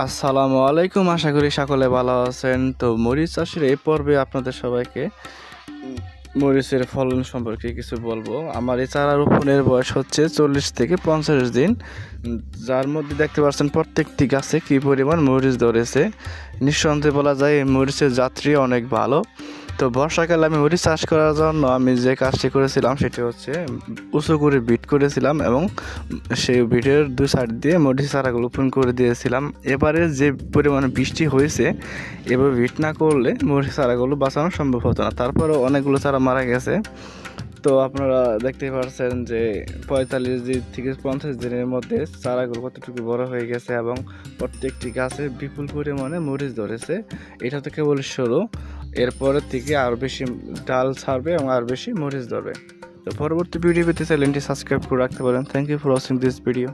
আসসালামু আলাইকুম, আশা করি সকলে ভালো আছেন। তো মরিচ চাষের এই পর্বে আপনাদের সবাইকে মরিচের ফলন সম্পর্কে কিছু বলবো। আমার এই চারা রোপণের বয়স হচ্ছে 40 থেকে 50 দিন, যার মধ্যে দেখতে পাচ্ছেন প্রত্যেকটি গাছে কী পরিমাণ মরিচ ধরেছে। নিঃসন্দেহে বলা যায় এই মরিচের জাতটি অনেক ভালো। তো বর্ষাকালে আমি মরিচ চাষ করার জন্য আমি যে কাজটি করেছিলাম সেটি হচ্ছে উঁচু করে বিট করেছিলাম এবং সেই বিটের দুই সাইড দিয়ে মরিচ চারাগুলো রোপণ করে দিয়েছিলাম। এবারে যে পরিমাণে বৃষ্টি হয়েছে, এবার বিট না করলে মরিচ চারাগুলো বাঁচানো সম্ভব হতো না। তারপরেও অনেকগুলো চারা মারা গেছে। তো আপনারা দেখতে পাচ্ছেন যে 45 দিন থেকে 50 দিনের মধ্যে চারাগুলো কতটুকু বড় হয়ে গেছে এবং প্রত্যেকটি গাছে বিপুল পরিমাণে মরিচ ধরেছে। এটা তো কেবল শুরু, এরপরের থেকে আরও বেশি ডাল ছাড়বে এবং আরও বেশি মরিচ ধরবে। তো পরবর্তী ভিডিও পেতে চ্যানেলটি সাবস্ক্রাইব করে রাখতে পারেন। Thank you for watching this video.